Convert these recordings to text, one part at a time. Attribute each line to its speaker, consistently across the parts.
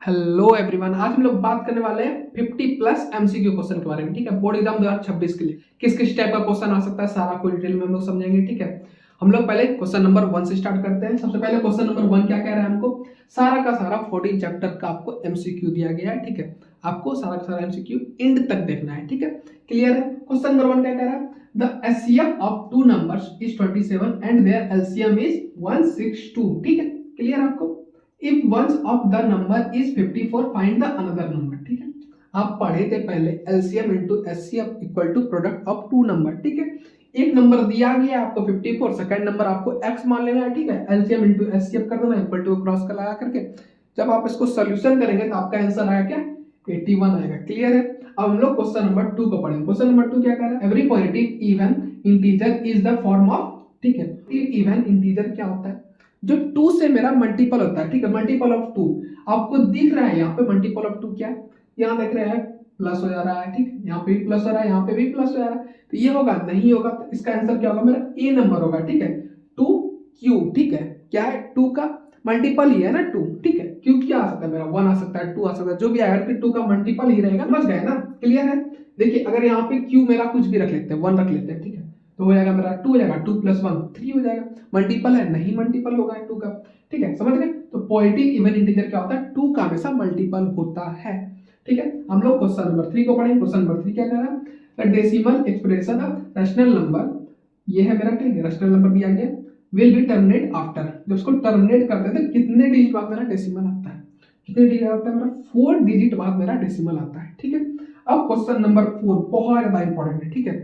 Speaker 1: Hello everyone, आज हम लोग बात करने वाले हैं 50 प्लस एमसीक्यू क्वेश्चन के बारे में। ठीक है, बोर्ड एग्जाम 2026 के लिए किस किस टाइप का क्वेश्चन आ सकता है सारा कोई डिटेल में हम लोग समझेंगे। ठीक है, हम लोग पहले क्वेश्चन नंबर 1 से स्टार्ट करते हैं। सबसे पहले क्वेश्चन नंबर 1 क्या कह रहा है, हमको सारा का सारा 14 चैप्टर का आपको एमसीक्यू दिया गया है। ठीक है, आपको सारा का सारा एमसीक्यू एंड तक देखना है। ठीक है, क्लियर है। क्वेश्चन नंबर 1 क्या कह रहा है, the HCF of two numbers is 27 and their LCM is 162। ठीक है, क्लियर आपको। If ones of the number is 54, find the another number। ठीक है, आप पढ़े थे पहले LCM into SCF equal to product of two number. ठीक है, एक नंबर दिया गया आपको 54, सेकंड नंबर आपको x मान लेना है। ठीक है, LCM into SCF कर देना, इक्वल टू क्रॉस का लगा करके जब आप इसको सॉल्यूशन करेंगे तो आपका आंसर आएगा क्या, 81 आएगा। क्लियर है। अब हम लोग क्वेश्चन नंबर 2 को पढ़ेंगे। क्वेश्चन नंबर 2 क्या कह रहा है, every positive even integer is the form of. ठीक है, इवन इंटीजर क्या होता है, जो 2 से मेरा मल्टीपल होता है। ठीक है, मल्टीपल ऑफ 2 आपको दिख रहा है यहाँ पे। मल्टीपल ऑफ 2 क्या है, यहाँ देख रहे हैं प्लस हो जा रहा है। ठीक, यहाँ पे भी प्लस हो रहा है, यहाँ पे भी प्लस हो जा रहा है, तो ये होगा नहीं होगा, तो इसका आंसर क्या होगा, मेरा ए नंबर होगा। ठीक है, 2q। ठीक है, क्या है, 2 का मल्टीपल ही है ना 2। ठीक है, q क्या आ सकता है, मेरा 1 आ सकता है, 2 आ सकता है, जो भी आएगा कि 2 का मल्टीपल ही रहेगा। समझ गए ना, क्लियर है। देखिए अगर यहाँ पे q मेरा कुछ भी रख लेते हैं, 1 रख लेते हैं। ठीक है, तो हो जाएगा मेरा 2 हो जाएगा, 2 + 1 3 हो जाएगा। मल्टीपल है नहीं, मल्टीपल होगा 2 का। ठीक है, समझ गए। तो पॉजिटिव इवन इंटीजर क्या होता है, 2 का हमेशा मल्टीपल होता है। ठीक है, हम लोग क्वेश्चन नंबर 3 को पढ़ेंगे। क्वेश्चन नंबर 3 क्या कह रहा है, the decimal expression of rational number, ये है मेरा। ठीक है, रैशनल नंबर दिया गया, विल बी टर्मिनेट आफ्टर। जब उसको टर्मिनेट करते हैं तो कितने डिजिट बाद मेरा डेसिमल आता है, कितने डिजिट आता है मेरा, 4 डिजिट बाद मेरा डेसिमल आता है। ठीक है, अब क्वेश्चन नंबर 4 बहुत ज्यादा इंपॉर्टेंट है। ठीक है,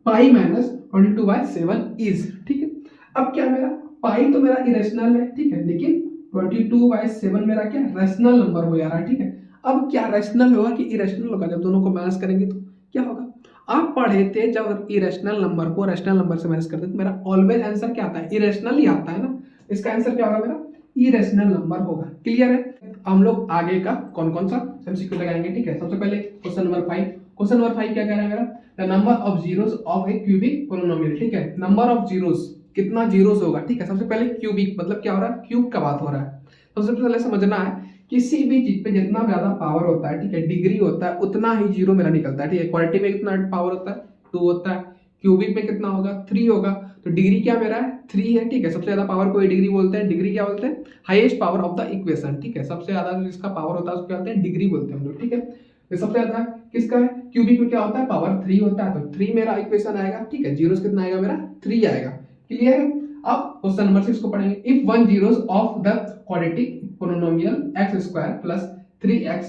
Speaker 1: पाई माइनस 22/7 इज। ठीक है, अब क्या मेरा पाई तो मेरा इरेशनल है। ठीक है, लेकिन 22/7 मेरा क्या रैशनल नंबर हो जा रहा है। ठीक है, अब क्या रैशनल होगा कि इरेशनल होगा, जब दोनों को माइनस करेंगे तो क्या होगा। आप पढ़े थे जब इरेशनल नंबर को रैशनल नंबर से माइनस करते तो मेरा ऑलवेज आंसर क्या आता है, इरेशनल ही आता है ना। इसका आंसर क्या होगा, मेरा इरेशनल नंबर होगा। क्लियर है। हम लोग आगे का कौन कौन सा एमसीक्यू लगाएंगे। ठीक है, सबसे पहले क्वेश्चन नंबर 5। क्वेश्चन नंबर 5 क्या कह रहा है मेरा, the number of zeros of A cubic polynomial. ठीक है, नंबर ऑफ जीरोस, कितना जीरोस होगा। ठीक है, सबसे पहले क्यूबिक मतलब क्या हो रहा है, क्यूब का बात हो रहा है। सबसे पहले समझना है किसी भी चीज पे जितना ज्यादा पावर होता है, ठीक है, डिग्री होता है, उतना ही जीरो मेरा निकलता है। ठीक है, क्वालिटी में कितना पावर होता है, 2 होता है, क्यूबिक में कितना होगा, 3 होगा, तो डिग्री क्या मेरा है, 3 है। ठीक है, सबसे ज्यादा पावर को डिग्री बोलते हैं। डिग्री क्या बोलते हैं, highest power of the equation. ठीक है, सबसे ज्यादा जिसका पावर होता है उसको क्या बोलते हैं, डिग्री बोलते हैं हम लोग। ठीक है, तो सबसे ज्यादा किसका है, क्यूबिक में क्या होता है, पावर 3 होता है, तो 3 मेरा इक्वेशन आएगा। ठीक है, जीरोस कितना आएगा, मेरा 3 आएगा। क्लियर है। अब क्वेश्चन नंबर 6 को पढ़ेंगे। If one zeros of the quadratic polynomial x² + 3x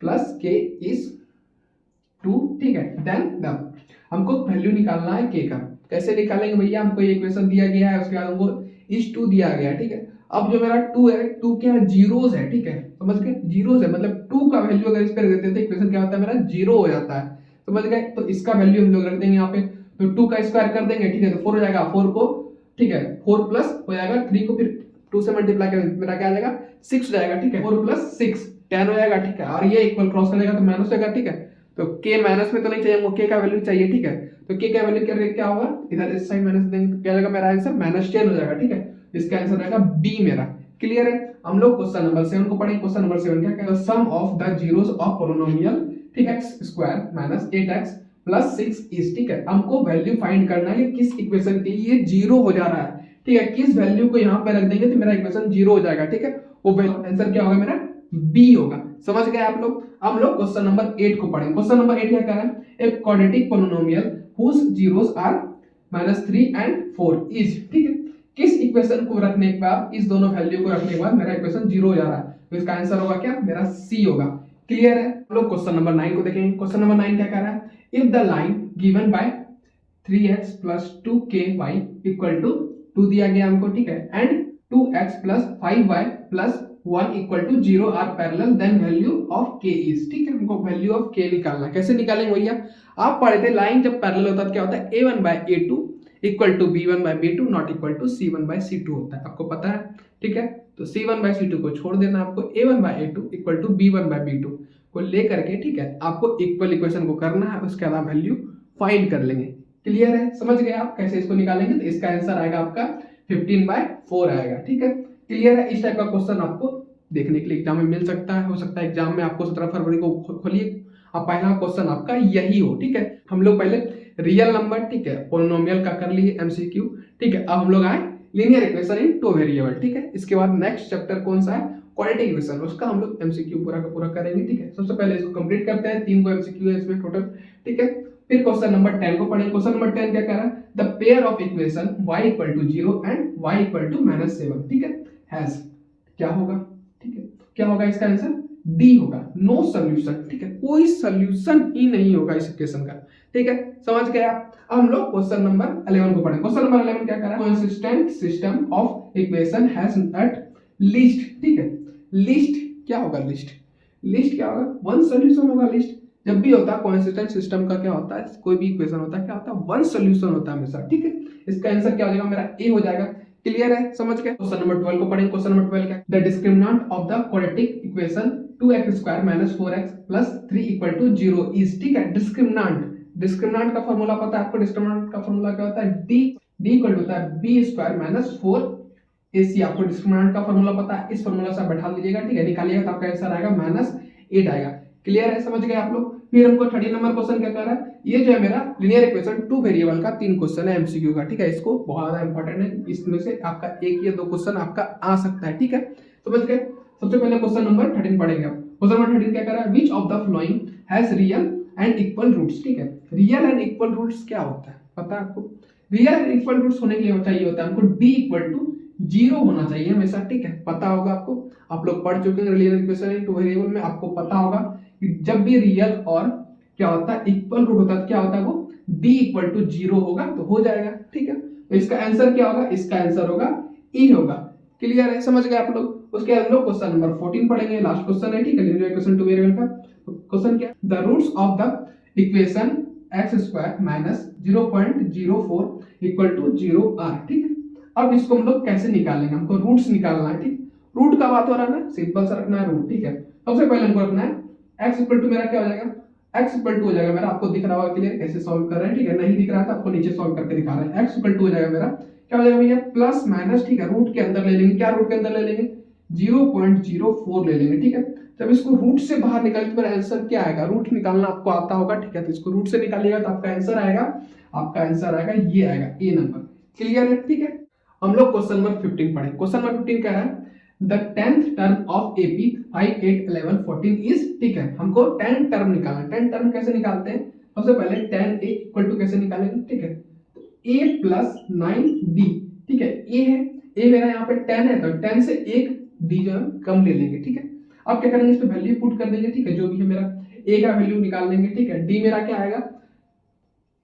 Speaker 1: + k is 2। ठीक है, देन द हमको वैल्यू निकालना है k का। कैसे निकालेंगे भैया, हमको ये इक्वेशन दिया गया है, उसके बाद हमको इज 2 दिया गया है। ठीक है, अब जो मेरा 2 है, 2 क्या है, जीरोस है। ठीक है, समझ गए, जीरोस है, मतलब 2 का वैल्यू अगर इस पे रख देते हैं तो इक्वेशन क्या होता है, मेरा 0 हो जाता है। समझ गए, तो इसका वैल्यू हम लोग रख देंगे यहाँ पे, तो 2 का स्क्वायर कर देंगे। ठीक है, तो 4 हो जाएगा, 4 को, ठीक है, 4 प्लस हो जाएगा 3 को, फिर 2 से मल्टीप्लाई करेंगे मेरा क्या आ जाएगा, 6 हो जाएगा। ठीक है, 4 + 6 10 हो जाएगा। ठीक है, और ये इक्वल क्रॉस करेगा तो माइनस होगा। ठीक है, तो k माइनस में तो नहीं चाहिए, हमको k का वैल्यू चाहिए। ठीक है, तो k का वैल्यू क्या होगा, इधर इस साइड माइनस देंगे तो क्या आ जाएगा, मेरा आंसर -10 हो जाएगा। ठीक है, इसका आंसर रहेगा b मेरा। क्लियर है। हम लोग क्वेश्चन नंबर 7 को पढ़ेंगे। क्वेश्चन नंबर 7 क्या कहता है, sum of the zeros of polynomial, ठीक है, x² - 8x + 6 इज। ठीक है, हमको वैल्यू फाइंड करना है कि किस इक्वेशन के लिए 0 हो जा रहा है। ठीक है, किस वैल्यू को यहाँ पे रख देंगे तो मेरा इक्वेशन 0 हो जाएगा। ठीक है, वो आंसर क्या होगा, मेरा बी होगा। समझ गए आप लोग। हम लोग क्वेश्चन नंबर 8 को पढ़ेंगे। क्वेश्चन नंबर 8 क्या कह रहा है, a quadratic polynomial whose zeros are -3 and 4 is. ठीक है, किस इक्वेशन को रखने के बाद, इस दोनों वैल्यू को रखने के बाद मेरा इक्वेशन 0 हो जा रहा है, तो इसका आंसर होगा क्या, मेरा सी होगा। क्लियर है। हम लोग क्वेश्चन नंबर 9 को देखेंगे। क्वेश्चन नंबर 9 क्या कह रहा है, if the line given by 3x + 2ky = 2 दिया गया हमको। ठीक है, and 2x + 5y + 1 = 0 are parallel, then value of k is. ठीक है, हमको वैल्यू ऑफ k निकालना है। कैसे निकालेंगे भैया, आप पढ़े थे लाइन जब पैरेलल होता है क्या होता है, a1/a2 = b1/b2 not equal to c1/c2 होता है, आपको पता है। ठीक है, तो c1/c2 को छोड़ देना, आपको a1/a2 = b1/b2 को लेकर के, ठीक है, आपको इक्वल इक्वेशन को करना है, उसके बाद वैल्यू फाइंड कर लेंगे। क्लियर है, समझ गए आप कैसे इसको निकालेंगे। तो इसका आंसर आएगा आपका 15/4 आएगा। ठीक है, क्लियर है। इस टाइप का क्वेश्चन आपको देखने के लिए एग्जाम में मिल सकता है, हो सकता है एग्जाम में आपको 17 फरवरी को खोलिए अब पहला क्वेश्चन आपका यही हो, ठीक है। हम लोग पहले रियल नंबर, ठीक है, पोलिनोमियल का कर लिए एमसीक्यू, ठीक है। अब हम लोग आए linear equation in two variable, ठीक है। इसके बाद नेक्स्ट चैप्टर कौन सा है, क्वाड्रेटिक इक्वेशन, उसका हम लोग एमसीक्यू पूरा का पूरा करेंगे, ठीक है। सबसे पहले इसको कंप्लीट करते हैं, 3 को एमसीक्यू है इसमें टोटल, ठीक है। फिर क्वेश्चन नंबर 10 को पढ़ेंगे। क्वेश्चन नंबर 10 क्या कह रहा है, the pair of equation y equal to 0 and y equal to -7, ठीक है, हैज, क्या होगा, ठीक है, क्या होगा इसका आंसर, डी होगा, नो सोल्यूशन, ठीक है, कोई सोल्यूशन ही नहीं होगा इस इक्वेशन का, ठीक है, समझ गए आप। अब हम लोग क्वेश्चन नंबर 11 को पढ़ेंगे। क्वेश्चन नंबर 11 क्या कर रहा है, consistent system of equation has at least, ठीक है, लीस्ट क्या होगा, लिस्ट क्या होगा, वन सोल्यूशन होगा। लिस्ट जब भी होता है कंसिस्टेंट सिस्टम का क्या होता है, कोई भी इक्वेशन होता है क्या होता है, वन सोल्यूशन होता है हमेशा, ठीक है। इसका आंसर क्या हो जाएगा, मेरा ए हो जाएगा। क्लियर है, समझ गए। क्वेश्चन नंबर 12 को पढ़ेंगे। क्वेश्चन नंबर 12 क्या, the discriminant of the quadratic equation 2x² - 4x + 3 = 0 is, ठीक है। डिस्क्रिमिनेंट का फार्मूला पता है आपको, डिस्क्रिमिनेंट का फार्मूला क्या होता है, d इक्वल होता है b² - 4ac, आपको डिस्क्रिमिनेंट का फार्मूला पता है, इस फार्मूला से बैठा दीजिएगा, ठीक है, निकालिएगा तो आपका आंसर आएगा -8 आएगा। क्लियर है, समझ गए आप लोग। फिर हमको 13 नंबर क्वेश्चन क्या कर रहा है, ये जो है मेरा लीनियर इक्वेशन 2 वेरिएबल का 3 क्वेश्चन है एमसीक्यू का, ठीक है। इसको बहुत ज्यादा इंपॉर्टेंट है, इसमें से आपका एक या दो क्वेश्चन आपका आ सकता है, ठीक है, समझ गए। सबसे पहले क्वेश्चन नंबर 13 पढ़ेंगे आप। क्वेश्चन नंबर 13 क्या कर रहा है, which of the following has real and equal roots, ठीक है। रियल एंड इक्वल रूट्स क्या होता है पता है आपको, रियल एंड इक्वल रूट्स होने के लिए चाहिए होता है हमको d = 0 होना चाहिए हमेशा, ठीक है, पता होगा आपको, आप लोग पढ़ चुके हैं linear equation in two variable में, आपको पता होगा कि जब भी रियल और क्या होता है इक्वल रूट होता है, क्या होता है वो d = 0 होगा तो हो जाएगा, ठीक है। तो इसका आंसर क्या होगा, इसका आंसर होगा ई होगा। क्लियर है, समझ गए आप लोग। उसके बाद हम लोग क्वेश्चन नंबर 14 पढ़ेंगे, लास्ट क्वेश्चन है, ठीक है, लीनियर इक्वेशन टू वेरिएबल का। क्वेश्चन क्या, the roots of the equation x² - 0.04 = 0 are, ठीक है। अब इसको हम लोग कैसे निकालेंगे, हमको रूट्स निकालना है, ठीक। रूट का बात हो रहा है ना, सिंपल सा रखना है रूट, ठीक है। सबसे पहले हमको रखना है x = मेरा क्या हो जाएगा, x = हो जाएगा मेरा, आपको दिख रहा होगा क्लियर कैसे सॉल्व कर रहे हैं, ठीक है। नहीं दिख रहा था आपको नीचे सॉल्व करके दिखा रहे हैं। x = हो जाएगा मेरा क्या हो जाएगा भैया, प्लस माइनस, ठीक है, रूट के अंदर ले लेंगे, क्या रूट के अंदर ले लेंगे, 0.04 ले लेंगे, ठीक है। जब इसको रूट से बाहर निकालें तो मेरा आंसर क्या आएगा, रूट निकालना आपको आता होगा, ठीक है, तो इसको रूट से निकालिएगा तो आपका आंसर आएगा ये आएगा ए नंबर। क्लियर है, ठीक है। हम लोग क्वेश्चन नंबर 15 पढ़ें। क्वेश्चन नंबर 15 क्या है, the 10th term of AP 5, 8, 11, 14 is, ठीक है, हमको 10 टर्म निकालना है। 10 टर्म कैसे निकालते हैं, सबसे पहले 10a = कैसे निकालेंगे, ठीक है, a + 9d, ठीक है, a है, a मेरा यहाँ पे 10 है तो 10 से एक d जो है कम ले लेंगे, ठीक है। अब क्या करेंगे, इस पे वैल्यू पुट कर देंगे, ठीक है, जो भी है मेरा a का वैल्यू निकाल लेंगे, ठीक है। d मेरा क्या आएगा,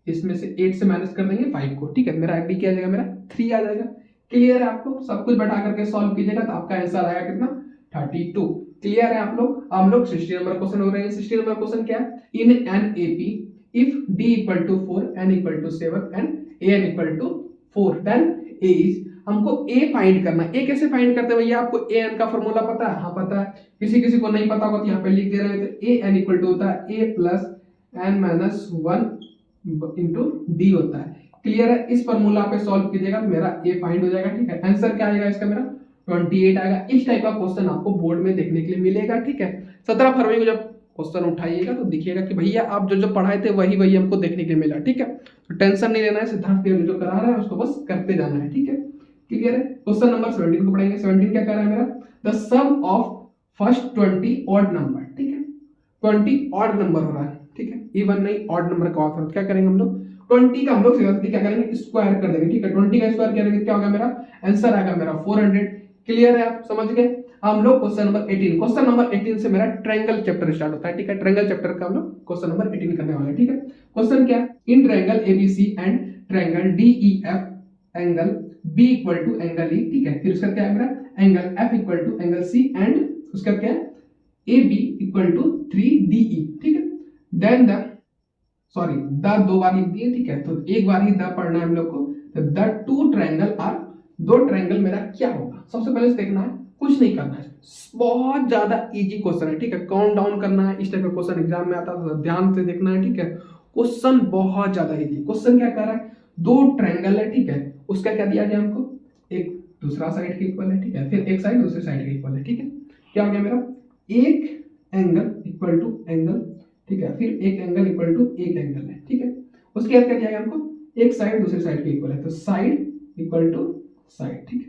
Speaker 1: इसमें से 8 से माइनस कर देंगे 5 को, ठीक है, मेरा d क्या आ जाएगा, मेरा 3 आ जाएगा। क्लियर है, आपको सब कुछ बैठा करके सॉल्व कीजिएगा तो आपका आंसर आएगा कितना, 32। क्लियर है आप लोग। हम लोग 60 नंबर क्वेश्चन हो रहे हैं। 60 नंबर क्वेश्चन क्या है, in an AP if d = 4, n = 7 and an = 4 then a is, हमको a फाइंड करना है। a कैसे फाइंड करते हैं भैया, आपको an का फार्मूला पता है, हाँ पता है, किसी को नहीं पता होगा तो यहाँ पे लिख दे रहे हैं, तो an = होता है a + n - 1 * d होता है। क्लियर है, इस फार्मूला पे सॉल्व कीजिएगा तो मेरा ए फाइंड हो जाएगा, ठीक है। आंसर क्या आएगा इसका, मेरा 28 आएगा। इस टाइप का क्वेश्चन आपको बोर्ड में देखने के लिए मिलेगा, ठीक है। 17 फरवरी को जब क्वेश्चन उठाइएगा तो दिखिएगा कि भैया आप जो पढ़ाए थे वही हमको देखने के लिए मिला, ठीक है। तो टेंशन नहीं लेना है, सिद्धार्थ देव जो करा रहा है उसको बस करते जाना है, ठीक है। क्लियर है। क्वेश्चन नंबर 17 को पढ़ेंगे। 17 क्या कर रहा है मेरा, the sum of first 20 odd number, ठीक है, 20 ऑड नंबर हो रहा है, ठीक है, इवन नहीं ऑड नंबर का ऑड, क्या करेंगे हम लोग 20 का हम लोग क्या करेंगे, स्क्वायर कर देंगे, ठीक है। 20 का स्क्वायर करेंगे क्या होगा, मेरा आंसर आएगा मेरा 400। क्लियर है, आप समझ गए। हम लोग क्वेश्चन नंबर 18, क्वेश्चन नंबर 18 से मेरा ट्रायंगल चैप्टर स्टार्ट होता है, ठीक है। ट्रायंगल चैप्टर का हम लोग क्वेश्चन नंबर 18 करने वाले हैं, ठीक है। क्वेश्चन क्या है, in triangle ABC and triangle DEF angle B = angle E, ठीक है। फिर उसका क्या है मेरा, angle F = angle C and उसका क्या है, AB = 3DE, ठीक है। देन द सॉरी द दो बार लिख दिए, ठीक है, तो एक बार ही द पढ़ना है हम लोग को। तो द टू ट्रायंगल आर, दो ट्रायंगल मेरा क्या होगा, सबसे पहले देखना है, कुछ नहीं करना है, बहुत ज्यादा इजी क्वेश्चन है, ठीक है। काउंट डाउन करना है, इस टाइप का क्वेश्चन एग्जाम में आता है तो ध्यान से देखना है, ठीक है। क्वेश्चन बहुत ज्यादा इजी। क्वेश्चन क्या कर रहा है, दो ट्रायंगल है, ठीक है, उसका क्या दिया गया हमको, एक दूसरा साइड के इक्वल है, ठीक है, फिर एक साइड दूसरे साइड के इक्वल है, ठीक है। क्या हो गया मेरा, एक एंगल इक्वल टू एंगल, ठीक है, फिर एक एंगल इक्वल टू एक एंगल है, ठीक है। उसके बाद क्या दिया गया हमको, एक साइड दूसरी साइड के इक्वल है, तो साइड इक्वल टू साइड, ठीक है।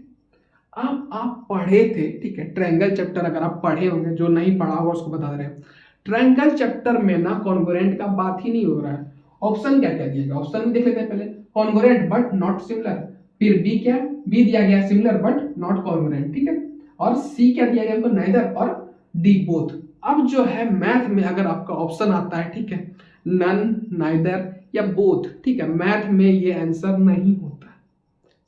Speaker 1: अब आप पढ़े थे, ठीक है, ट्रायंगल चैप्टर अगर आप पढ़े होंगे, जो नहीं पढ़ा होगा उसको बता रहे हैं, ट्रायंगल चैप्टर में ना कॉन्ग्रुएंट का बात ही नहीं हो रहा है। ऑप्शन क्या क्या दिया गया, ऑप्शन भी देख लेते हैं पहले, कॉन्ग्रुएंट बट नॉट सिमिलर, फिर बी क्या, बी दिया गया सिमिलर बट नॉट कॉन्ग्रुएंट, ठीक है, और सी क्या दिया गया हमको, नाइदर और डी बोथ। अब जो है मैथ में अगर आपका ऑप्शन आता है, ठीक है, नन, नाइदर या बोथ, ठीक है, मैथ में ये आंसर नहीं होता,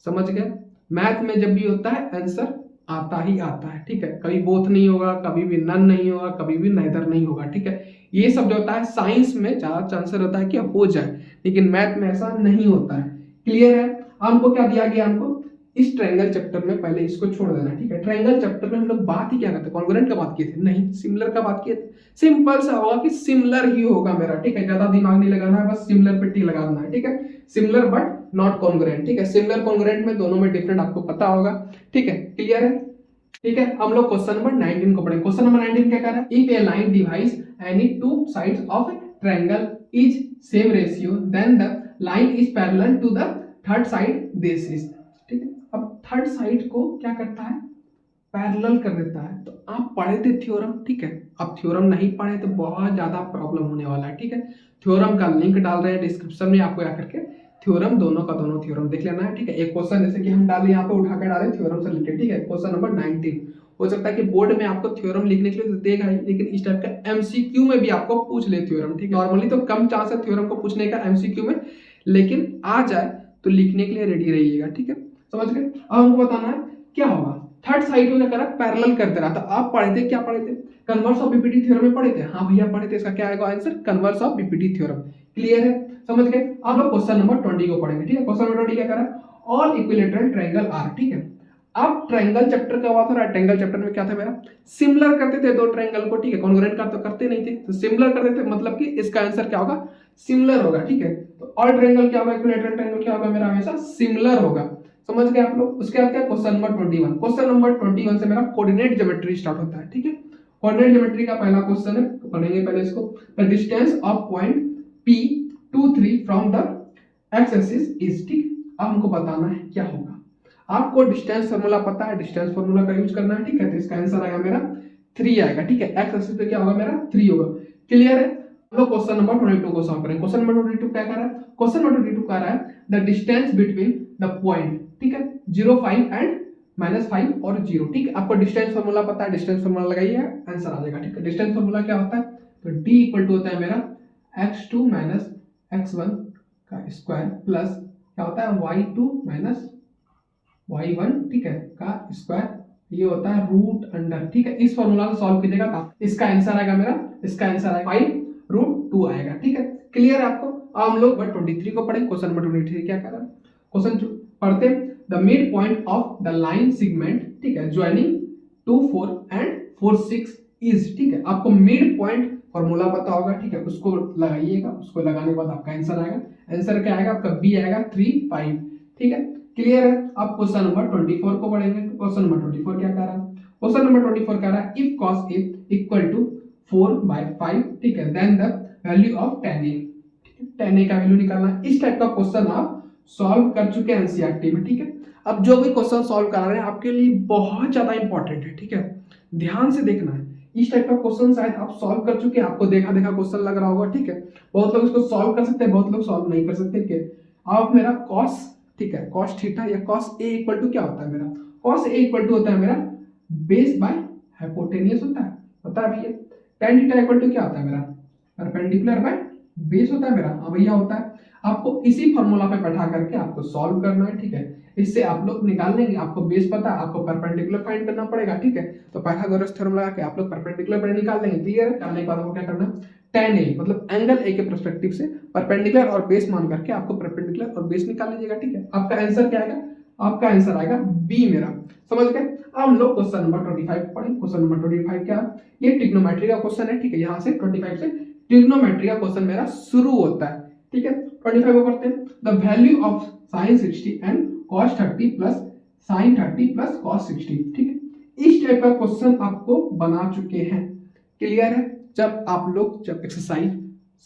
Speaker 1: समझ गए। मैथ में जब भी होता है आंसर आता ही आता है, ठीक है, कभी बोथ नहीं होगा, कभी भी नन नहीं होगा, कभी भी नाइदर नहीं होगा, ठीक है। ये सब जो होता है साइंस में ज्यादा चांसर होता है कि हो जाए, लेकिन मैथ में ऐसा नहीं होता है। क्लियर है। हमको क्या दिया गया, हमको इस ट्रायंगल चैप्टर में पहले इसको छोड़ देना, ठीक है। ट्रायंगल चैप्टर में हम लोग बात ही क्या करते थे, कॉन्ग्रुएंट का बात किए थे, नहीं सिमिलर का बात किए थे। सिंपल सा होगा कि सिमिलर ही होगा मेरा, ठीक है, ज्यादा दिमाग नहीं लगाना है, बस सिमिलर पे टिक लगा देना है, ठीक है। सिमिलर बट नॉट कॉन्ग्रुएंट, ठीक है, सिमिलर कॉन्ग्रुएंट में दोनों में डिफरेंट आपको पता होगा, ठीक है, क्लियर है। ठीक है, हम लोग क्वेश्चन नंबर 19 को पढ़ेंगे। क्वेश्चन नंबर 19 क्या कह रहा है, if a line divides any two sides of a triangle is same ratio then the line is parallel to the third side this is, ठीक है। अब थर्ड साइड को क्या करता है, पैरेलल कर देता है। तो आप पढ़े थे थ्योरम, ठीक है, अब थ्योरम नहीं पढ़े तो बहुत ज्यादा प्रॉब्लम होने वाला है, ठीक है। थ्योरम का लिंक डाल रहे हैं डिस्क्रिप्शन में, आपको आकर के थ्योरम दोनों का दोनों थ्योरम देख लेना है, ठीक है। एक क्वेश्चन जैसे कि हम डाले यहाँ पे उठा कर डाले थ्योरम से रिलेटेड, ठीक है, क्वेश्चन नंबर 19। हो सकता है कि बोर्ड में आपको थ्योरम लिखने के लिए तो देगा ही, लेकिन इस टाइप का एमसीक्यू में भी आपको पूछ ले थ्योरम, ठीक है। नॉर्मली तो कम चांस है थ्योरम को पूछने का एमसीक्यू में, लेकिन आ जाए तो लिखने के लिए रेडी रहिएगा, ठीक है, समझ गए। अब हमको बताना है क्या होगा, थर्ड साइड को क्या करा, पैरेलल करते रहा। तो आप पढ़े थे, क्या पढ़े थे, कन्वर्स ऑफ बीपीटी थ्योरम में पढ़े थे, हाँ भैया पढ़े थे। इसका क्या आएगा answer, converse of BPT theorem. Clear है, समझ गए। अब लोग क्वेश्चन नंबर 20 को पढ़ेंगे, ठीक है। क्वेश्चन नंबर 20 क्या करा, ऑल इक्विलेटरल ट्रायंगल आर, ठीक है। अब ट्रायंगल चैप्टर का बात हो रहा है, ट्रायंगल चैप्टर में क्या था मेरा, सिमिलर करते थे दो ट्रायंगल को, ठीक है, कॉन्ग्रुएंट का तो करते नहीं थे, तो सिमिलर करते थे, मतलब कि इसका आंसर क्या होगा, सिमिलर होगा, ठीक है। तो ऑल ट्रायंगल क्या होगा, इक्विलेटरल ट्रायंगल क्या होगा मेरा, हमेशा सिमिलर होगा, समझ गए आप लोग। उसके बाद क्या, क्वेश्चन नंबर 21। क्वेश्चन नंबर 21 से मेरा कोऑर्डिनेट ज्योमेट्री स्टार्ट होता है, ठीक है। कोऑर्डिनेट ज्योमेट्री का पहला क्वेश्चन है, पढ़ेंगे पहले इसको। The distance of point P23 from the x axis is, ठीक। अब हमको बताना है क्या होगा। आपको डिस्टेंस फार्मूला पता है, डिस्टेंस फार्मूला का यूज करना है, ठीक है। तो इसका आंसर आएगा मेरा 3 आएगा, ठीक है। एक्स एक्सिस पे क्या होगा मेरा 3 होगा। क्लियर है। हम क्वेश्चन नंबर 22 को सॉल्व करेंगे। क्वेश्चन नंबर 22 क्या कर रहा है, क्वेश्चन नंबर 22 कह रहा है the distance between the point, ठीक है, 0, 5 एंड -5 और 0, ठीक है। आपको डिस्टेंस फार्मूला पता है, डिस्टेंस फार्मूला लगाइए, आंसर आ जाएगा, ठीक है। डिस्टेंस फार्मूला क्या होता है, तो d इक्वल टू होता है मेरा x2 माइनस x1 का स्क्वायर प्लस क्या होता है y2 माइनस y1, ठीक है, का स्क्वायर, ये होता है रूट अंडर, ठीक है। इस फार्मूला को सॉल्व कीजिएगा तो इसका आंसर आएगा मेरा, इसका आंसर आएगा 5√2 आएगा, ठीक है। क्लियर है आपको। अब हम लोग 23 को पढ़ें। क्वेश्चन नंबर 23 क्या कर रहा है, क्वेश्चन पढ़ते हैं। The mid point of the line segment, ठीक है, ज्वाइनिंग 2, 4 एंड 4, 6 इज, ठीक है। आपको मिड पॉइंट फॉर्मूला पता होगा, ठीक है, उसको लगाइएगा, उसको लगाने के बाद आपका आंसर आएगा। आंसर क्या आएगा आपका, बी आएगा 3, 5, ठीक है। क्लियर है। अब क्वेश्चन नंबर 24 को पढ़ेंगे। क्वेश्चन नंबर 24 क्या कह रहा है, क्वेश्चन नंबर 24 कह रहा है if cos a equal to 4/5, ठीक है, then the value of tan a, tan a का वैल्यू निकालना है। इस टाइप का क्वेश्चन आप सॉल्व कर चुके हैं एनसीईआरटी में, ठीक है। अब जो भी क्वेश्चन सॉल्व करा रहे हैं आपके लिए बहुत ज्यादा इंपॉर्टेंट है, ठीक है, ध्यान से देखना है। इस टाइप का क्वेश्चन शायद आप सॉल्व कर चुके हैं, आपको देखा देखा क्वेश्चन लग रहा होगा, ठीक है। बहुत लोग इसको सॉल्व कर सकते हैं, बहुत लोग सॉल्व नहीं कर सकते, ठीक है। अब मेरा cos, ठीक है, cos थीटा या cos a इक्वल टू क्या होता है मेरा, cos a इक्वल टू होता है मेरा बेस बाय हाइपोटेनियस होता है, पता है भैया। tan थीटा इक्वल टू क्या होता है मेरा, परपेंडिकुलर बाय बेस होता है मेरा, हाँ भैया होता है। आपको इसी फॉर्मूला पे बैठा करके आपको सॉल्व करना है, ठीक है। इससे आप लोग निकाल लेंगे, आपको बेस पता है, आपको परपेंडिकुलर फाइंड करना पड़ेगा, ठीक है। तो पाइथागोरस थ्योरम लगा के आप लोग परपेंडिकुलर पर निकाल लेंगे। क्लियर है। करने के बाद आपको क्या करना है, tan a मतलब एंगल a के पर्सपेक्टिव से परपेंडिकुलर और बेस मान करके आपको परपेंडिकुलर और बेस निकाल लीजिएगा, ठीक है। आपका आंसर क्या आएगा, आपका आंसर आएगा बी मेरा, समझ गए। अब हम लोग क्वेश्चन नंबर 25 पढ़ें। क्वेश्चन नंबर 25 क्या, ये ट्रिग्नोमेट्री का क्वेश्चन है, ठीक है। यहाँ से 25 से ट्रिग्नोमेट्री का क्वेश्चन मेरा शुरू होता है, ठीक है। 25 को पढ़ते हैं। The value of sin 60 and cos 30 plus sin 30 plus cos 60, ठीक है। इस टाइप का क्वेश्चन आपको बना चुके हैं। क्लियर है? जब आप लोग जब एक्सरसाइज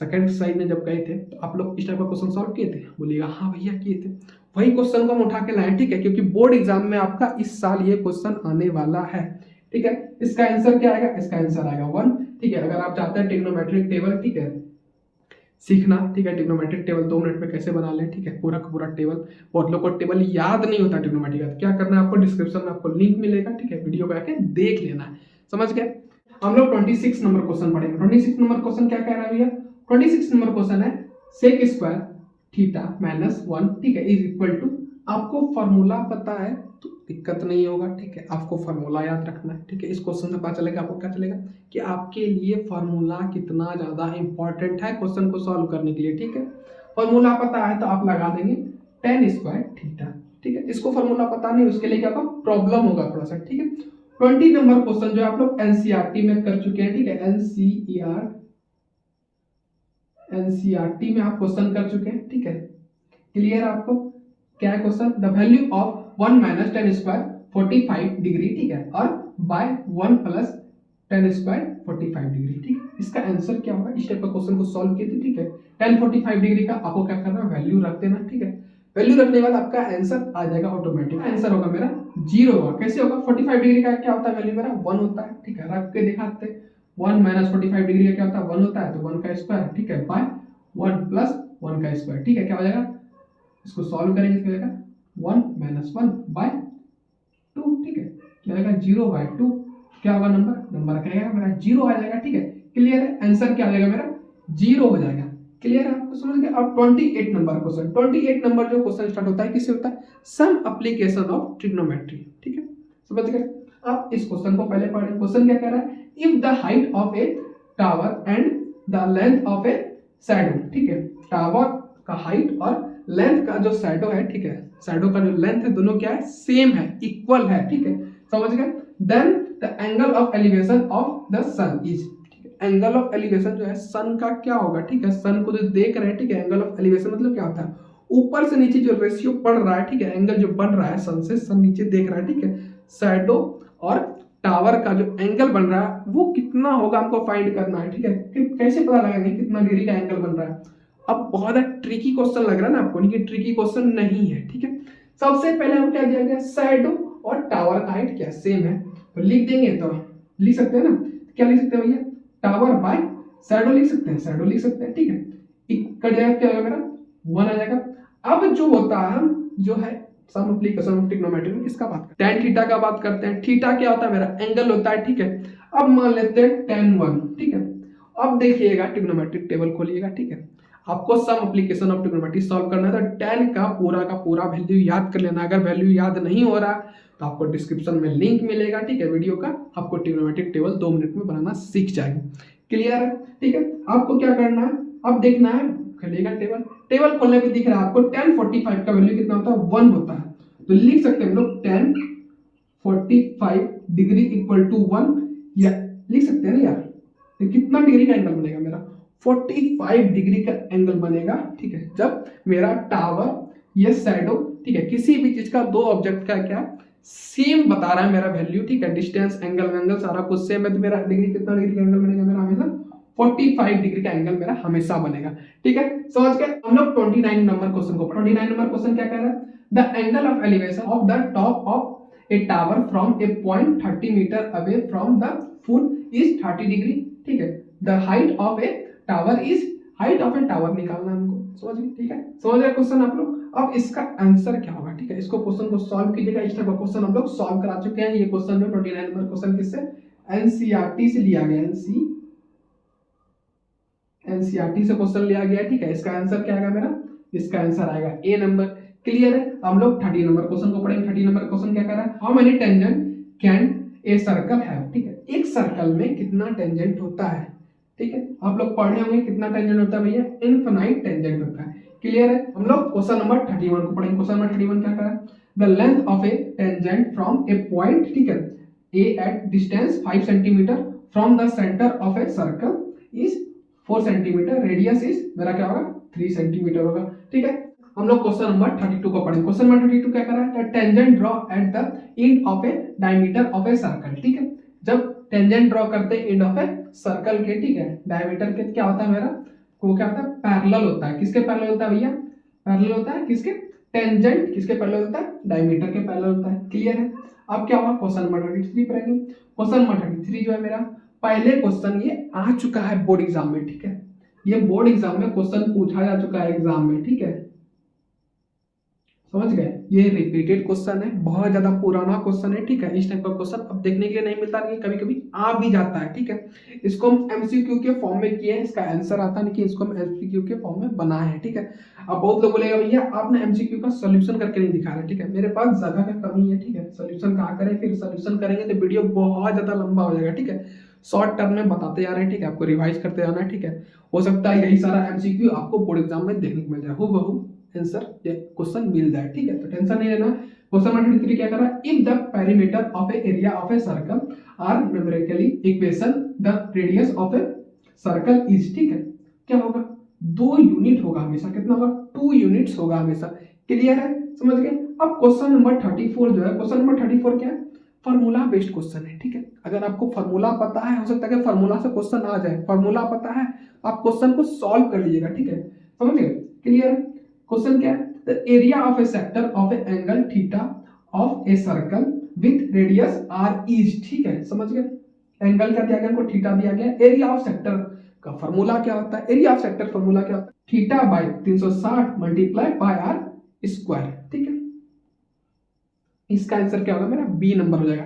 Speaker 1: सेकंड एक्सरसाइज में जब गए थे तो आप लोग इस टाइप का क्वेश्चन सॉल्व किए थे? बोलिएगा हाँ भैया किए थे। वही क्वेश्चन को हम उठा के लाए, ठीक है, क्योंकि बोर्ड एग्जाम में आपका इस साल ये क्वेश्चन आने वाला है। ठीक है, इसका आंसर क्या आएगा? इसका आंसर आएगा 1। ठीक है, अगर आप चाहते हैं ट्रिग्नोमेट्रिक टेबल, ठीक है, सीखना, ठीक है, ट्रिग्नोमेट्रिक टेबल 2 मिनट में कैसे बना लें, ठीक है, पूरा का पूरा टेबल, बहुत लोग को टेबल याद नहीं होता ट्रिग्नोमेट्रिक का। क्या करना है आपको? डिस्क्रिप्शन में आपको लिंक मिलेगा, ठीक है, वीडियो को आके देख लेना है। समझ गए? हम लोग 26 नंबर क्वेश्चन पढ़ेंगे। 26 नंबर क्वेश्चन क्या कह रहा है भैया? 26 नंबर क्वेश्चन है सेक स्क्वायर थीटा माइनस 1, ठीक है, इज इक्वल टू, आपको फॉर्मूला पता है तो दिक्कत नहीं होगा, ठीक है, आपको फॉर्मूला याद रखना है। ठीक है, इस क्वेश्चन से पता चलेगा आपको क्या चलेगा कि आपके लिए फॉर्मूला कितना ज्यादा इंपॉर्टेंट है क्वेश्चन को सॉल्व करने के लिए। ठीक है, फॉर्मूला पता है तो आप लगा देंगे tan स्क्वायर थीटा। ठीक है, इसको फॉर्मूला पता नहीं, उसके लिए क्या होगा? प्रॉब्लम होगा थोड़ा सा। ठीक है, 20 नंबर क्वेश्चन जो आप लोग एनसीईआरटी में कर चुके हैं, ठीक है, एनसीईआरटी में आप क्वेश्चन कर चुके हैं। ठीक है, क्लियर आपको? क्या है question? The value of 1 minus tan square 45 degree, ठीक है, और by 1 plus tan square 45 degree. ठीक है, इसका आंसर क्या होगा? इस टाइप का क्वेश्चन को सॉल्व किए थे। ठीक है, tan 45 डिग्री का आपको क्या करना है? वैल्यू रख देना। ठीक है, वैल्यू रखने के बाद आपका आंसर आ जाएगा ऑटोमेटिक। आंसर होगा मेरा 0 होगा। कैसे होगा? 45 डिग्री का क्या होता है? वैल्यू मेरा 1 होता है। ठीक है, रख के दिखाते हैं। 1 माइनस 45 डिग्री का क्या होता है? 1 होता है, तो 1 का स्क्वायर, ठीक है, बाय 1 प्लस 1 का स्क्वायर। ठीक है, क्या हो जाएगा? इसको सॉल्व करेंगे तो जाएगा 1 माइनस 1 बाय 2। ठीक है, क्या आएगा? 0 बाय 2। क्या होगा? नंबर क्या आएगा मेरा? 0 आ जाएगा। ठीक है, क्लियर है? आंसर क्या आ जाएगा मेरा? 0 हो जाएगा। क्लियर है? आपको समझ गया? अब 28 नंबर क्वेश्चन। 28 नंबर जो क्वेश्चन स्टार्ट होता है किससे होता है? Some application of trigonometry. ठीक है, समझ गए? आप इस क्वेश्चन को पहले पढ़ें। क्वेश्चन क्या कह रहा है? If the height of a tower and the length of A shadow, ठीक है, टावर का हाइट और लेंथ का जो शैडो है, ठीक है, शैडो का जो लेंथ है, दोनों क्या है? सेम है, इक्वल है। ठीक है, समझ गए? Then the angle of elevation of the sun is, angle of elevation जो है सन का क्या होगा? ठीक है, सन को जो देख रहे हैं, ठीक है, एंगल ऑफ एलिवेशन मतलब क्या होता है? ऊपर से नीचे जो रेशियो बढ़ रहा है, ठीक है, एंगल जो बढ़ रहा है सन से, सन नीचे देख रहा है, ठीक है, शैडो और टावर का जो एंगल बन रहा है वो कितना होगा हमको फाइंड करना है। ठीक है, कैसे पता लगाएंगे कितना डिग्री का एंगल बन रहा है? अब बहुत ट्रिकी क्वेश्चन लग रहा है ना आपको? नहीं, ट्रिकी क्वेश्चन नहीं है। ठीक है, सबसे पहले हम क्या दिया गया? शैडो और टावर का हाइट क्या सेम है, तो लिख देंगे। तो लिख सकते हैं ना, क्या लिख सकते हैं भैया? टावर बाय शैडो लिख सकते हैं, शैडो लिख सकते हैं। ठीक है, कट जाएगा, क्या होगा मेरा? 1 आ जाएगा। अब जो होता है, हम जो है सम एप्लीकेशन ऑफ ट्रिग्नोमेट्री में किसका बात करते हैं? tan थीटा का बात करते हैं। थीटा क्या होता है? मेरा एंगल होता है। ठीक है, अब मान लेते हैं tan 1। ठीक है, अब देखिएगा ट्रिग्नोमेट्रिक टेबल खोलिएगा। ठीक है, आपको some application of trigonometry solve करना है तो tan का पूरा वैल्यू याद कर लेना। अगर वैल्यू याद नहीं हो रहा तो आपको डिस्क्रिप्शन में लिंक मिलेगा, ठीक है, वीडियो का, आपको ट्रिग्नोमेट्रिक टेबल 2 मिनट में बनाना सीख जाएंगे। क्लियर है? ठीक है, आपको क्या करना है? अब देखना है, खोलिएगा टेबल। टेबल खोलने पे दिख रहा है आपको tan 45 का वैल्यू कितना होता है? 1 होता है, तो लिख सकते हैं हम लोग tan 45 डिग्री इक्वल टू 1, या लिख सकते हैं ना यार? तो कितना डिग्री का एंगल बनेगा मेरा? 45 डिग्री का एंगल बनेगा। ठीक है, जब मेरा टावर या शैडो, ठीक है, किसी भी चीज का, दो ऑब्जेक्ट का क्या सेम बता रहा है मेरा वैल्यू, ठीक है, डिस्टेंस, एंगल सारा कुछ सेम है, तो मेरा डिग्री कितना डिग्री का एंगल बनेगा मेरा? हमेशा 45 डिग्री का एंगल मेरा हमेशा बनेगा। ठीक है, समझ गए? हम लोग 29 नंबर क्वेश्चन को 29 नंबर क्वेश्चन क्या कह रहा है? The angle of elevation of the top of a tower from a point 30 metre away from the foot is 30 degree. ठीक है, the height of a tower is, height of a tower निकालना हमको। समझ गए? ठीक है, समझ गए क्वेश्चन आप लोग? अब इसका आंसर क्या होगा? ठीक है, इसको क्वेश्चन को सॉल्व कीजिएगा। इस टाइप का क्वेश्चन हम लोग सॉल्व करा चुके हैं। ये क्वेश्चन में 29 नंबर क्वेश्चन किससे? एनसीईआरटी से लिया गया, एनसीईआरटी से क्वेश्चन लिया गया है। ठीक है, इसका आंसर क्या आएगा मेरा? इसका आंसर आएगा ए नंबर। क्लियर है? हम लोग 30 नंबर क्वेश्चन को पढ़ेंगे। 30 नंबर क्वेश्चन क्या कह रहा है? How many tangent can a circle have? ठीक है, एक सर्कल में कितना टेंजेंट होता है? ठीक है, आप लोग पढ़े होंगे कितना टेंजेंट होता है भैया? इनफिनाइट टेंजेंट होता है। क्लियर है? हम लोग क्वेश्चन नंबर 31 को पढ़ेंगे। क्वेश्चन नंबर 31 क्या कह रहा है? The length of a tangent from a point, ठीक है, a at distance 5 centimetre from the centre of a circle is 4 centimetre, radius is मेरा क्या होगा? 3 सेंटीमीटर होगा। ठीक है, हम लोग क्वेश्चन नंबर 32 को पढ़ेंगे। क्वेश्चन नंबर 32 क्या कर रहा है, tangent draw at the end of A diameter of a circle. ठीक है, जब टेंजेंट ड्रॉ करते हैं एंड ऑफ ए सर्कल के, ठीक है, डायमीटर के क्या होता है मेरा, वो क्या होता है, पैरेलल होता है। किसके पैरेलल होता है भैया, पैरेलल होता है किसके, टेंजेंट किसके पैरेलल होता है, डायमीटर के पैरेलल होता है। क्लियर है। अब क्या होगा, क्वेश्चन नंबर 33 पढ़ेंगे। क्वेश्चन नंबर 33 जो है मेरा, पहले क्वेश्चन ये आ चुका है बोर्ड एग्जाम में। ठीक है, ये बोर्ड एग्जाम में क्वेश्चन पूछा जा चुका है एग्जाम में। ठीक है, समझ गए, ये रिपीटेड क्वेश्चन है, बहुत ज्यादा पुराना क्वेश्चन है। ठीक है, इस टाइप का क्वेश्चन अब देखने के लिए नहीं मिलता, लेकिन कभी कभी आ भी जाता है। ठीक है, इसको हम एमसीक्यू के फॉर्म में किए हैं, इसका आंसर आता नहीं कि इसको हम एमसीक्यू के फॉर्म में बनाए हैं। ठीक है, अब बहुत लोग बोलेगा भैया आपने एमसीक्यू का सोल्यूशन करके नहीं दिखा रहे। ठीक है, मेरे पास जगह का कमी है। ठीक है, सोल्यूशन कहाँ करें, फिर सोल्यूशन करेंगे तो वीडियो बहुत ज्यादा लंबा हो जाएगा। ठीक है, शॉर्ट टर्म में बताते जा रहे हैं। ठीक है, आपको रिवाइज करते जाना है। ठीक है, हो सकता है यही सारा एमसीक्यू आपको बोर्ड एग्जाम में देखने को मिल जाए, हूबहू आंसर क्वेश्चन मिल जाए। ठीक है, तो टेंशन नहीं लेना। क्वेश्चन नंबर 33 क्या कर रहा है, if the perimeter of a area of a circle are numerically equation the radius of a circle is. ठीक है, क्या होगा, 2 यूनिट होगा हमेशा, कितना होगा, 2 यूनिट्स होगा हमेशा। क्लियर है, समझ गए। अब क्वेश्चन नंबर 34 जो है, क्वेश्चन नंबर 34 क्या है, फार्मूला बेस्ड क्वेश्चन है। ठीक है, अगर आपको फार्मूला पता है, हो सकता है कि फार्मूला से क्वेश्चन आ जाए, फार्मूला पता है आप क्वेश्चन को सॉल्व कर लीजिएगा। ठीक है, समझ गए। क्लियर है। क्वेश्चन क्या है, the area of a sector of a angle theta of a circle with radius r is. ठीक है, समझ गए, एंगल क्या दिया गया, हमको थीटा दिया गया। एरिया ऑफ सेक्टर का फार्मूला क्या होता है, एरिया ऑफ सेक्टर फार्मूला क्या होता है, theta by 360 multiply by r square. ठीक है, इसका आंसर क्या होगा मेरा, बी नंबर हो जाएगा।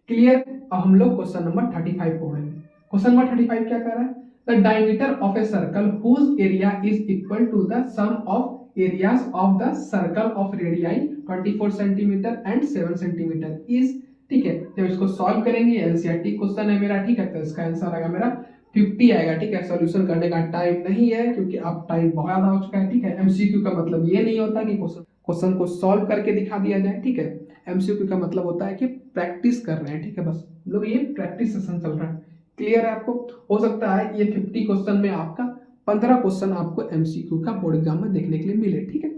Speaker 1: क्लियर। अब हम लोग क्वेश्चन नंबर 35 पढ़ेंगे। क्वेश्चन नंबर 35 क्या कह रहा है, the diameter of a circle whose area is equal to the sum of areas of the circle of radii 24 centimetre and 7 centimetre is. ठीक है, जब इसको सॉल्व करेंगे, एनसीईआरटी क्वेश्चन है मेरा। ठीक है, तो इसका आंसर आएगा मेरा 50 आएगा। ठीक है, सॉल्यूशन करने का टाइम नहीं है क्योंकि अब टाइम बहुत ज्यादा हो चुका है। ठीक है, एमसीक्यू का मतलब ये नहीं होता कि क्वेश्चन को सॉल्व करके दिखा दिया जाए। ठीक है, एमसीक्यू का मतलब होता है कि प्रैक्टिस कर रहे हैं। ठीक है, बस लोग ये प्रैक्टिस सेशन चल रहा है। क्लियर है आपको। हो सकता है ये 50 क्वेश्चन में आपका 15 क्वेश्चन आपको एमसीक्यू का बोर्ड एग्जाम में देखने के लिए मिले। ठीक है,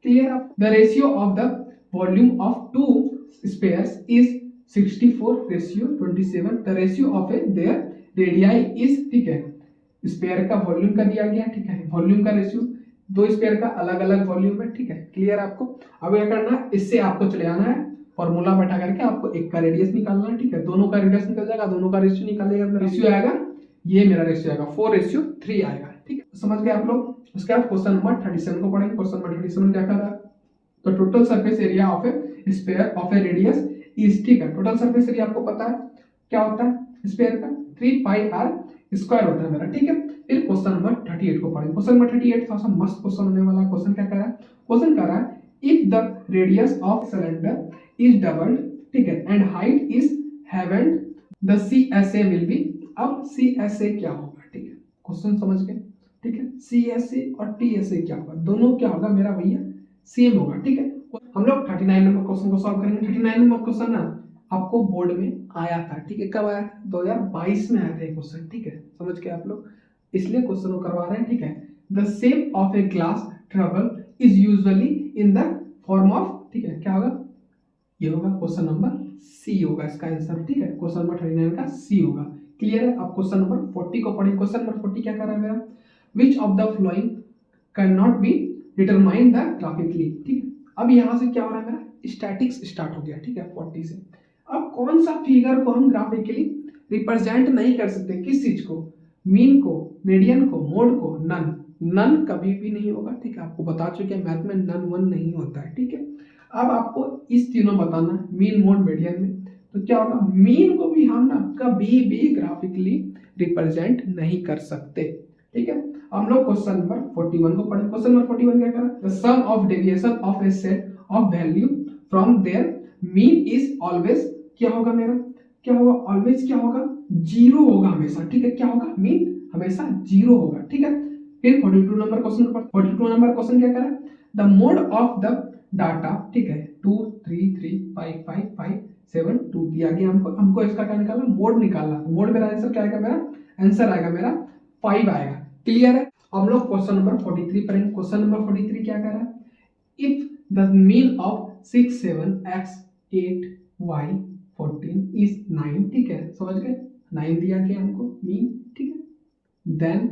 Speaker 1: क्लियर। आप the ratio of the volume of 2 spheres is 64:27। The ratio of a their radii is. ठीक है, स्पेयर का वॉल्यूम का दिया गया। ठीक है, वॉल्यूम का रेशियो, 2 स्पेयर का अलग अलग वॉल्यूम है। ठीक है, क्लियर आपको। अब क्या करना है, इससे आपको चले आना है, फॉर्मूला बैठा करके आपको एक का रेडियस निकालना है। ठीक है, दोनों का रेडियस निकल जाएगा, दोनों का रेशियो निकालेगा, रेशियो आएगा, ये मेरा रेशियो आएगा 4:3 आएगा। ठीक है, समझ गए आप लोग। उसके बाद क्वेश्चन नंबर 37 को पढ़ेंगे। क्वेश्चन नंबर 37 क्या कर रहा है, तो total surface area of A sphere of A radius is. ठीक है, टोटल सरफेस एरिया आपको पता है क्या होता है स्फीयर का, 3 पाई आर स्क्वायर होता है मेरा। ठीक है, फिर क्वेश्चन नंबर 38 को पढ़ेंगे। क्वेश्चन नंबर 38 थोड़ा सा मस्त क्वेश्चन होने वाला। क्वेश्चन क्या कर रहा है, क्वेश्चन कर रहा है if the radius of cylinder is doubled, ठीक है, and height is halved, the CSA will be. अब सीएसए क्या होगा, ठीक है, क्वेश्चन समझ गए। ठीक है, सीएसए और टीएसए क्या होगा, दोनों क्या होगा मेरा भैया, सेम होगा। ठीक है, हम लोग 39 नंबर क्वेश्चन को सॉल्व करेंगे। 39 नंबर क्वेश्चन ना आपको बोर्ड में आया था। ठीक है, कब आया था, 2022 में आया था क्वेश्चन। ठीक है, समझ के आप लोग इसलिए क्वेश्चन को करवा रहे हैं। ठीक है, the shape of a glass trouble is usually in the form of, ठीक है, क्या होगा, ये होगा क्वेश्चन नंबर सी होगा इसका आंसर। ठीक है, क्वेश्चन नंबर 39 का सी होगा। क्लियर है। अब क्वेश्चन नंबर 40 को पढ़ें। क्वेश्चन नंबर 40 क्या कर रहा है मेरा, which of the flowing can not be determine the graphically. ठीक है, अब यहां से क्या हो रहा है मेरा, स्टैटिक्स स्टार्ट हो गया। ठीक है, 40 से। अब कौन सा फिगर को हम ग्राफिकली रिप्रेजेंट नहीं कर सकते, किस चीज को, मीन को, मीडियन को, मोड को, नन। नन कभी भी नहीं होगा। ठीक है, आपको बता चुके हैं मैथ में नन वन नहीं होता है। ठीक है, अब आपको इस तीनों बताना है, मीन, मोड, मीडियन में। तो क्या होगा, मीन को भी हम ना कभी भी ग्राफिकली रिप्रेजेंट नहीं कर सकते। ठीक है, हम लोग क्वेश्चन नंबर 41 को पढ़े। क्वेश्चन नंबर 41 क्या करा, the sum of deviation of a set of value from their mean is always, क्या होगा मेरा, क्या होगा, ऑलवेज क्या होगा, जीरो होगा हमेशा। ठीक है, क्या होगा, मीन हमेशा जीरो होगा। ठीक है, फिर 42 नंबर क्वेश्चन को पढ़। 42 नंबर क्वेश्चन क्या करा, the mode of the data, ठीक है, 2 3 3 5 5 5 7 2 दिया गया हमको इसका क्या निकालना, मोड निकालना। मोड मेरा आंसर क्या आएगा, मेरा आंसर आएगा मेरा 5 आएगा। क्लियर है। हम लोग क्वेश्चन नंबर 43 पढ़ेंगे। क्वेश्चन नंबर 43 क्या कर रहा है, if the mean of 6 7 x 8 y 14 is 9, ठीक है, समझ गए, 9 दिया गया हमको मीन, ठीक है, then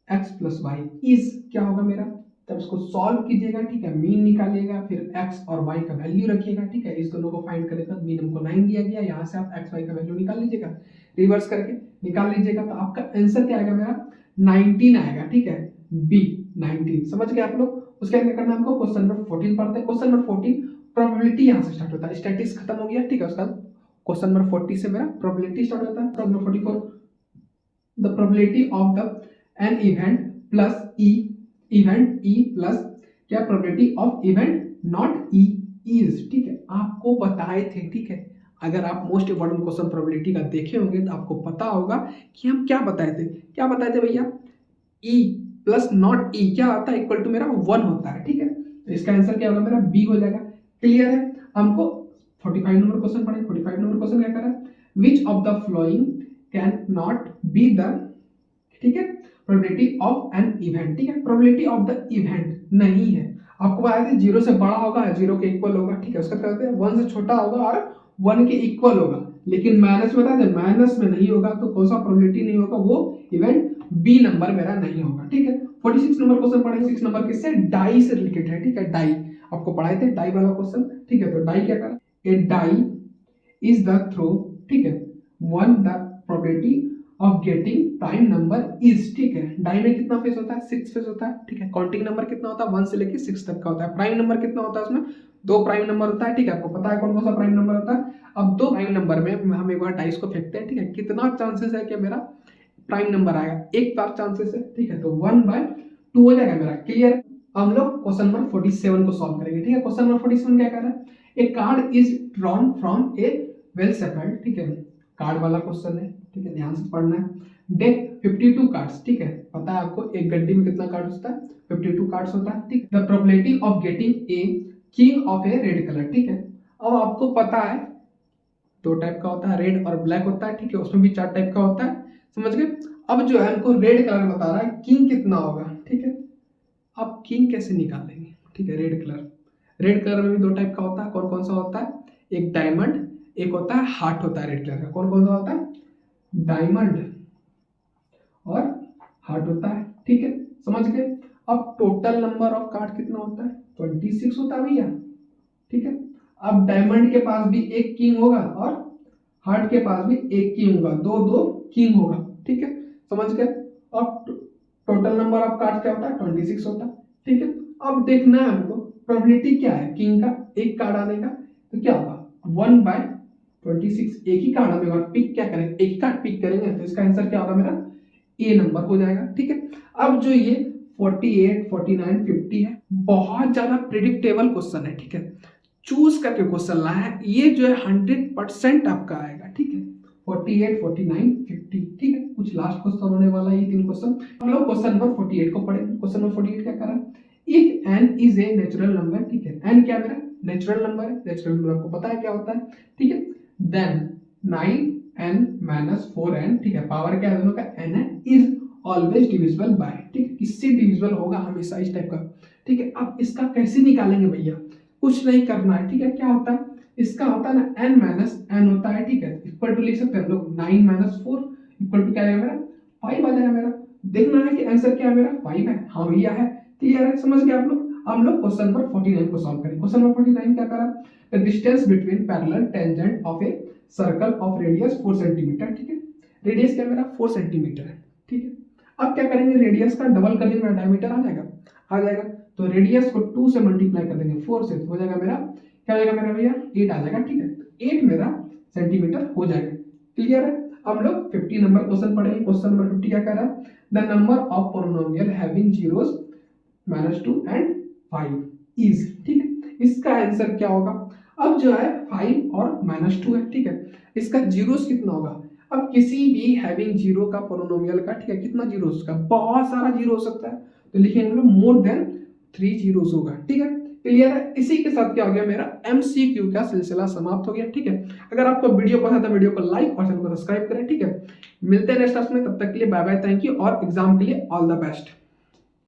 Speaker 1: x plus y is क्या होगा मेरा, तब इसको सॉल्व कीजिएगा, ठीक है, मीन निकालिएगा, फिर x और y का वैल्यू रखिएगा, ठीक है, इस दोनों को फाइंड करेगा, मीन हमको 9 दिया गया, यहाँ से आप x y का वैल्यू निकाल लीजिएगा, रिवर्स करके निकाल लीजिएगा, तो आपका आंसर क्या आएगा मेरा 19 आएगा, ठीक है, बी 19, समझ गए आप लोग। उसके बाद क्या करना है हमको, क्वेश्चन नंबर 14 पढ़ते हैं। क्वेश्चन नंबर 14 प्रोबेबिलिटी यहाँ से स्टार्ट होता है, स्टैटिस्टिक्स खत्म हो गया, ठीक है, उसका क्वेश्चन नंबर 40 से मेरा प्रोबेबिलिटी स्टार्ट होता है। Question number 44 the probability of the an event plus E event E plus क्या probability of event not E is, ठीक है, आपको बताए थे, ठीक है, अगर आप मोस्ट इंपॉर्टेंट क्वेश्चन प्रोबेबिलिटी का देखे होंगे तो आपको पता होगा कि हम क्या बताए थे, क्या बताए थे भैया, ई प्लस नॉट ई क्या आता है, इक्वल टू मेरा 1 होता है, ठीक है, तो इसका आंसर क्या होगा मेरा बी हो जाएगा। क्लियर है। हमको 45 नंबर क्वेश्चन पढ़े। 45 नंबर क्वेश्चन क्या कर रहा है, which of the flowing can not be the, ठीक है, प्रोबेबिलिटी ऑफ एन इवेंट, ठीक है, प्रोबेबिलिटी ऑफ द इवेंट नहीं है, आपको बताया था 0 से बड़ा होगा, 0 के इक्वल होगा, ठीक है, उसका कहते हैं 1 से छोटा होगा और 1 के इक्वल होगा, लेकिन माइनस में बताया माइनस में नहीं होगा, तो कौन सा प्रोबेबिलिटी नहीं होगा, वो इवेंट बी नंबर मेरा नहीं होगा, ठीक है। 46 नंबर क्वेश्चन पढ़ेंगे। 6 नंबर किससे, डाई से रिलेटेड है, ठीक है, डाई आपको पढ़ाए थे डाई वाला क्वेश्चन, ठीक है, तो डाई क्या कर, ए डाई इज द थ्रो, ठीक है, one the probability of getting prime number is, ठीक है, डाई में कितना फेस होता है, 6 फेस होता है, ठीक है, काउंटिंग नंबर कितना होता है 1 से लेके 6 तक का होता है, प्राइम नंबर कितना होता है उसमें 2 प्राइम नंबर होता है, ठीक है, आपको पता है कौन कौन सा प्राइम नंबर होता है। अब 2 प्राइम नंबर में हम एक बार डाइस को फेंकते हैं, ठीक है, कितना चांसेस है कि मेरा प्राइम नंबर आएगा, एक बार चांसेस है, ठीक है, तो 1/2 हो जाएगा मेरा। क्लियर। हम लोग क्वेश्चन नंबर 47 को सॉल्व करेंगे, ठीक है। क्वेश्चन नंबर 47 क्या कर रहा है, a card is drawn from a well shuffled, ठीक है, कार्ड वाला क्वेश्चन है, ठीक है, ध्यान से पढ़ना है। डेक 52 कार्ड्स, ठीक है, पता है आपको एक गड्डी में कितना कार्ड होता है, 52 कार्ड्स होता है, ठीक। The probability of getting a king of A red colour, ठीक है, अब आपको पता है 2 टाइप का होता है, रेड और ब्लैक होता है, ठीक है, उसमें भी 4 टाइप का होता है, समझ गए। अब जो है हमको रेड कलर बता रहा है किंग कितना होगा, ठीक है, अब किंग कैसे निकालेंगे, ठीक है, रेड कलर में भी 2 टाइप का होता है, कौन कौन सा होता है, एक डायमंड, एक होता है हार्ट होता है रेड कलर का, कौन कौन सा होता है, डायमंड और हार्ट होता है, ठीक है, समझ गए। अब टोटल नंबर ऑफ कार्ड कितना होता है, 26 होता है भैया, ठीक है। अब डायमंड के पास भी एक किंग होगा और हार्ट के पास भी एक किंग होगा, 2 किंग होगा, ठीक है, समझ गए। अब टोटल नंबर ऑफ कार्ड क्या होता है, 26 होता है, ठीक है। अब देखना है हमको प्रोबेबिलिटी क्या है किंग का एक कार्ड आने का, तो क्या होगा 1/26, एक ही कार्ड आने पिक क्या करेंगे, एक ही कार्ड पिक करेंगे, तो इसका आंसर क्या होगा मेरा ए नंबर हो जाएगा, ठीक है। अब जो ये 48 49 50 है, बहुत ज्यादा प्रिडिक्टेबल क्वेश्चन है, ठीक है, चूज करके क्वेश्चन लाया है, ये जो है 100% आपका आएगा, ठीक है, 48 49 50, ठीक है। कुछ लास्ट क्वेश्चन होने वाला है, ये 3 क्वेश्चन। हम लोग क्वेश्चन नंबर 48 को पढ़े। क्वेश्चन नंबर 48 क्या कर रहा है, if n is a natural number, ठीक है, n क्या मेरा नेचुरल नंबर है, नेचुरल नंबर आपको पता है क्या होता है, ठीक है, देन 9n - 4n, ठीक है, पावर क्या है दोनों का n है, इज ऑलवेज डिविजिबल बाय, ठीक है, किससे डिविजिबल होगा हमेशा, इस टाइप का, ठीक है। अब इसका कैसे निकालेंगे भैया, कुछ नहीं करना है, ठीक है, क्या होता है इसका होता है ना n - n होता है, ठीक है, इक्वल टू लिख सकते हैं हम लोग 9 - 4 इक्वल टू क्या आएगा मेरा 5 आ जाएगा मेरा। देखना है कि आंसर क्या है मेरा 5 है, हाँ भैया है, क्लियर है, समझ गए आप लोग। हम लोग क्वेश्चन नंबर 49 को सॉल्व करेंगे। क्वेश्चन नंबर 49 क्या करा, the distance between parallel tangent of a circle of radius 4 centimetre, ठीक है, रेडियस क्या मेरा 4 सेंटीमीटर है, ठीक है। अब क्या करेंगे, रेडियस का डबल कर देंगे, डायमीटर आ जाएगा, तो रेडियस को 2 से मल्टीप्लाई कर देंगे 4 से, तो हो जाएगा मेरा क्या हो जाएगा मेरा भैया 8 आ जाएगा, ठीक है, 8 मेरा सेंटीमीटर हो जाएगा, क्लियर है। हम लोग 50 नंबर क्वेश्चन पढ़ेंगे। क्वेश्चन नंबर 50 क्या कर रहा है, the number of polynomial having zeros -2 and 5 is, ठीक है, इसका आंसर क्या होगा। अब जो है 5 और -2 है, ठीक है, इसका जीरोस कितना होगा। अब किसी भी हैविंग जीरो का पोलिनोमियल का, ठीक है, कितना जीरोस का, बहुत सारा जीरो हो सकता है, तो लिखेंगे हम लोग मोर देन 3 जीरोस होगा, ठीक है, क्लियर है। इसी के साथ क्या हो गया मेरा MCQ का सिलसिला समाप्त हो गया, ठीक है। अगर आपको वीडियो पसंद है तो वीडियो को लाइक और चैनल को सब्सक्राइब करें, ठीक है। मिलते हैं नेक्स्ट क्लास में, तब तक के लिए बाय बाय, थैंक यू, और एग्जाम के लिए ऑल द बेस्ट।